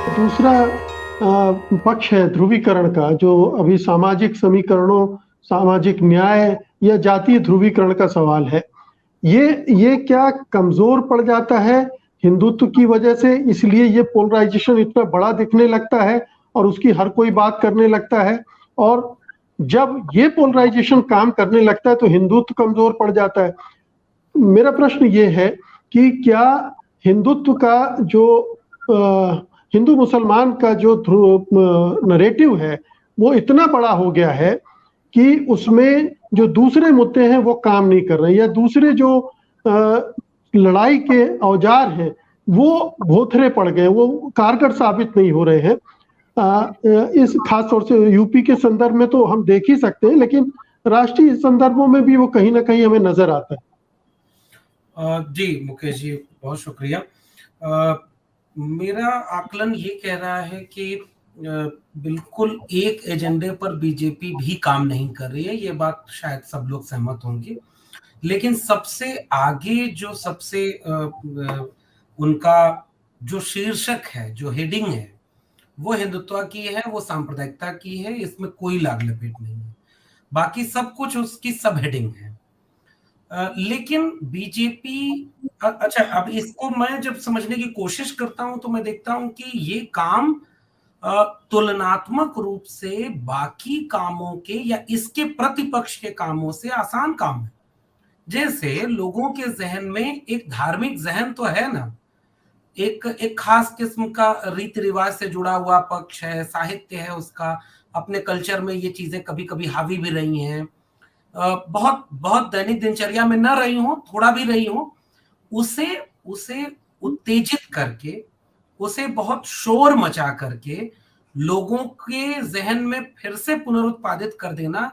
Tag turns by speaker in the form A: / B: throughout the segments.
A: दूसरा पक्ष है ध्रुवीकरण का, जो अभी सामाजिक समीकरणों, सामाजिक न्याय या जातीय ध्रुवीकरण का सवाल है। ये क्या कमज़ोर पड़ जाता है हिंदुत्व की वजह से, इसलिए ये पोलराइजेशन इतना बड़ा दिखने लगता है और उसकी हर कोई बात करने लगता है। और जब ये पोलराइजेशन काम करने लगता है तो हिंदुत्व कमज़ोर पड़ जाता है। मेरा प्रश्न ये है कि क्या हिंदुत्व का जो हिंदू मुसलमान का जो नरेटिव है वो इतना बड़ा हो गया है कि उसमें जो दूसरे मुद्दे हैं वो काम नहीं कर रहे हैं, या दूसरे जो लड़ाई के औजार हैं वो भोथरे पड़ गए, वो कारगर साबित नहीं हो रहे हैं। इस खास तौर से यूपी के संदर्भ में तो हम देख ही सकते हैं, लेकिन राष्ट्रीय संदर्भों में भी वो कहीं ना कहीं हमें नजर आता है।
B: जी मुकेश जी, बहुत शुक्रिया। मेरा आकलन ये कह रहा है कि बिल्कुल एक एजेंडे पर बीजेपी भी काम नहीं कर रही है, ये बात शायद सब लोग सहमत होंगे। लेकिन सबसे आगे जो सबसे उनका जो शीर्षक है, जो हेडिंग है, वो हिंदुत्व की है, वो सांप्रदायिकता की है, इसमें कोई लाग लपेट नहीं है। बाकी सब कुछ उसकी सब हेडिंग है। लेकिन बीजेपी, अच्छा, अब इसको मैं जब समझने की कोशिश करता हूं तो मैं देखता हूं कि ये काम तुलनात्मक रूप से बाकी कामों के या इसके प्रतिपक्ष के कामों से आसान काम है। जैसे लोगों के जहन में एक धार्मिक जहन तो है ना, एक खास किस्म का रीति रिवाज से जुड़ा हुआ पक्ष है, साहित्य है उसका, अपने कल्चर में ये चीजें कभी कभी हावी भी रही हैं, बहुत बहुत दैनिक दिनचर्या में न रही हो, थोड़ा भी रही हो, उसे उसे उत्तेजित करके, उसे बहुत शोर मचा करके लोगों के जहन में फिर से पुनरुत्पादित कर देना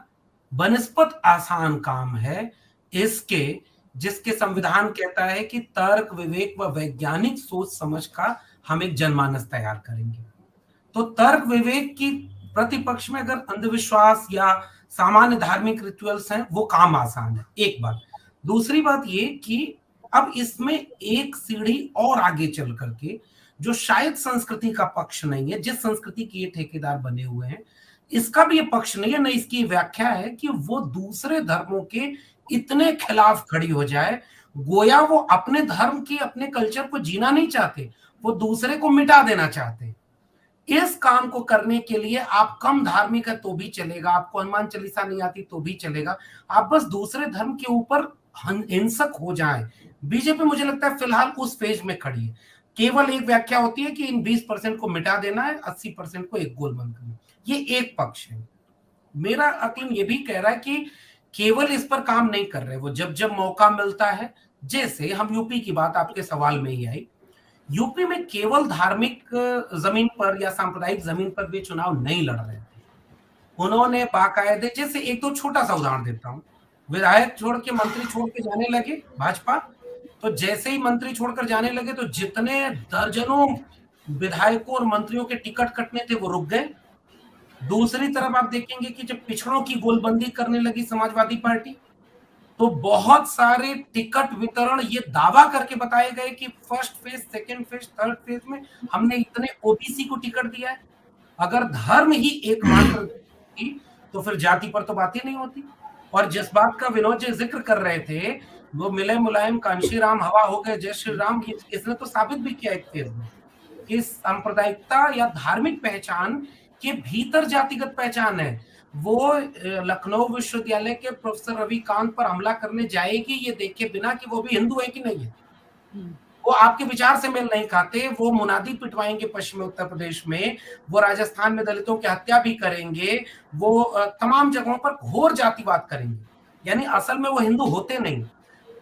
B: बनिस्पत आसान काम है इसके, जिसके संविधान कहता है कि तर्क विवेक व वैज्ञानिक सोच समझ का हम एक जनमानस तैयार करेंगे। तो तर्क विवेक की प्रतिपक्ष में अगर अंधविश्वास या सामान्य धार्मिक रिचुअल्स हैं, वो काम आसान है, एक बात। दूसरी बात ये कि अब इसमें एक सीढ़ी और आगे चल करके, जो शायद संस्कृति का पक्ष नहीं है, जिस संस्कृति के ये ठेकेदार बने हुए हैं, इसका भी ये पक्ष नहीं है, न इसकी व्याख्या है कि वो दूसरे धर्मों के इतने खिलाफ खड़ी हो जाए, गोया वो अपने धर्म की, अपने कल्चर को जीना नहीं चाहते, वो दूसरे को मिटा देना चाहते। इस काम को करने के लिए आप कम धार्मिक है तो भी चलेगा, आपको हनुमान चालीसा नहीं आती तो भी चलेगा, आप बस दूसरे धर्म के ऊपर हिंसक हो जाए। बीजेपी मुझे लगता है फिलहाल उस फेज में खड़ी है। केवल एक व्याख्या होती है कि इन 20% को मिटा देना है, 80% को एक गोल बंद करना, ये एक पक्ष है। मेरा आकलन ये भी कह रहा है कि केवल इस पर काम नहीं कर रहे वो, जब जब मौका मिलता है, जैसे हम यूपी की बात आपके सवाल में ही आई, यूपी में केवल धार्मिक जमीन पर या सांप्रदायिक जमीन पर भी चुनाव नहीं लड़ रहे थे। उन्होंने बाकायदे, जैसे एक तो छोटा सा उदाहरण देता हूं, विधायक छोड़ के मंत्री छोड़ के जाने लगे भाजपा, तो जैसे ही मंत्री छोड़कर जाने लगे तो जितने दर्जनों विधायकों और मंत्रियों के टिकट कटने थे वो रुक गए। दूसरी तरफ आप देखेंगे कि जब पिछड़ों की गोलबंदी करने लगी समाजवादी पार्टी, तो बहुत सारे टिकट वितरण ये दावा करके बताए गए कि first phase, second phase, third phase में हमने इतने ओबीसी को टिकट दिया है। अगर धर्म ही एकमात्र थी तो फिर जाति पर तो बात ही नहीं होती। और जिस बात का विनोद जी जिक्र कर रहे थे, वो मिले मुलायम कांशी राम हवा हो गए जय श्री राम, इसने तो साबित भी किया एक फेज में कि सांप्रदायिकता या धार्मिक पहचान के भीतर जातिगत पहचान है। वो लखनऊ विश्वविद्यालय के प्रोफेसर रविकांत पर हमला करने जाएगी ये देखे बिना कि वो भी हिंदू है कि नहीं है, वो आपके विचार से मेल नहीं खाते, वो मुनादी पिटवाएंगे पश्चिमी उत्तर प्रदेश में, वो राजस्थान में दलितों की हत्या भी करेंगे, वो तमाम जगहों पर घोर जातिवाद करेंगे, यानी असल में वो हिंदू होते नहीं।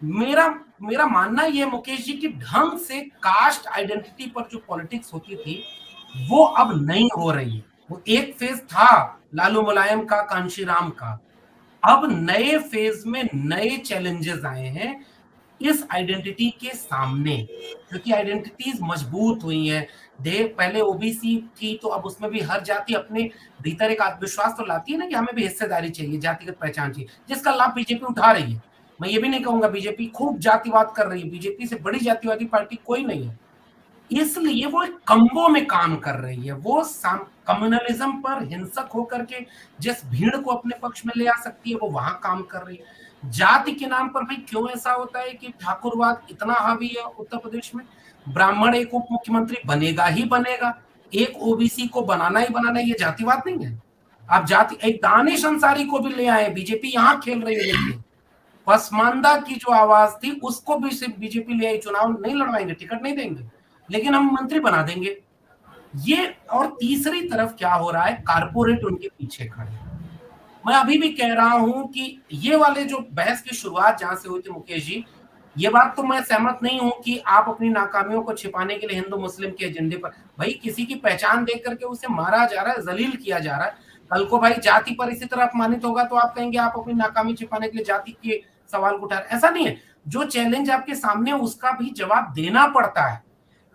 B: मेरा मेरा मानना ये मुकेश जी की ढंग से कास्ट आइडेंटिटी पर जो पॉलिटिक्स होती थी वो अब नहीं हो रही है। वो एक फेज था लालू मुलायम का, कांशीराम का, अब नए फेज में नए चैलेंजेस आए हैं इस आइडेंटिटी के सामने, क्योंकि आइडेंटिटीज मजबूत हुई हैं। देख, पहले ओबीसी थी तो अब उसमें भी हर जाति अपने भीतर एक आत्मविश्वास तो लाती है ना कि हमें भी हिस्सेदारी चाहिए, जातिगत पहचान चाहिए, जिसका लाभ बीजेपी उठा रही है। मैं ये भी नहीं कहूंगा बीजेपी खूब जातिवाद कर रही है, बीजेपी से बड़ी जातिवादी पार्टी कोई नहीं है, इसलिए वो एक कम्बो में काम कर रही है। वो कम्युनलिज्म पर हिंसक होकर के जिस भीड़ को अपने पक्ष में ले आ सकती है, वो वहां काम कर रही है। जाति के नाम पर भाई क्यों ऐसा होता है कि ठाकुरवाद इतना हावी है उत्तर प्रदेश में? ब्राह्मण एक उप मुख्यमंत्री बनेगा ही बनेगा, एक ओबीसी को बनाना ही बनाना, ये जातिवाद नहीं है? आप जाति, एक दानिश अंसारी को भी ले आए, बीजेपी यहां खेल रही है। देखिए, पसमानदा की जो आवाज थी उसको भी सिर्फ बीजेपी ले आई, चुनाव नहीं लड़वाएंगे, टिकट नहीं देंगे, लेकिन हम मंत्री बना देंगे। ये, और तीसरी तरफ क्या हो रहा है, कारपोरेट उनके पीछे खड़े हैं। मैं अभी भी कह रहा हूं कि ये वाले जो बहस की शुरुआत जहां से हुई थी मुकेश जी, ये बात तो मैं सहमत नहीं हूं कि आप अपनी नाकामियों को छिपाने के लिए हिंदू मुस्लिम के एजेंडे पर, भाई किसी की पहचान देख करके उसे मारा जा रहा है, जलील किया जा रहा है। कल को भाई जाति पर इसी तरह अपमानित होगा तो आप कहेंगे आप अपनी नाकामी छिपाने के लिए जाति के सवाल को उठा रहे। ऐसा नहीं है, जो चैलेंज आपके सामने है उसका भी जवाब देना पड़ता है।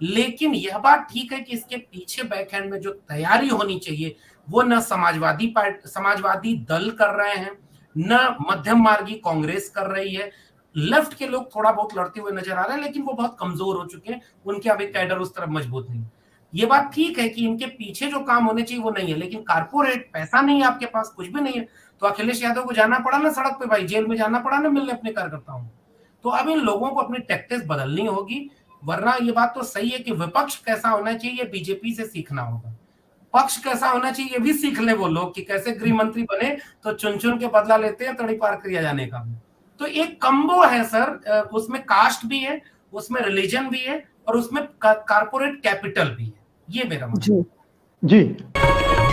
B: लेकिन यह बात ठीक है कि इसके पीछे बैकहैंड में जो तैयारी होनी चाहिए, वो न समाजवादी दल कर रहे हैं, न मध्यम मार्गी कांग्रेस कर रही है। लेफ्ट के लोग थोड़ा बहुत लड़ते हुए नजर आ रहे हैं, लेकिन वो बहुत कमजोर हो चुके हैं, उनके अभी कैडर उस तरफ मजबूत नहीं। ये बात ठीक है कि इनके पीछे जो काम होने चाहिए वो नहीं है, लेकिन कारपोरेट पैसा नहीं है, आपके पास कुछ भी नहीं है, तो अखिलेश यादव को जाना पड़ा ना सड़क पे, भाई जेल में जाना पड़ा ना मिलने अपने कार्यकर्ताओं। तो अब इन लोगों को अपनी टैक्टिक्स बदलनी होगी, वरना ये बात तो सही है कि विपक्ष कैसा होना चाहिए बीजेपी से सीखना होगा, पक्ष कैसा होना चाहिए ये भी सीख ले वो लोग कि कैसे गृह मंत्री बने तो चुन चुन के बदला लेते हैं तड़ी पार किया जाने का। तो एक कम्बो है सर, उसमें कास्ट भी है, उसमें रिलीजन भी है, और उसमें कारपोरेट कैपिटल भी है। ये मेरा मानना
A: जी
B: है।
A: जी।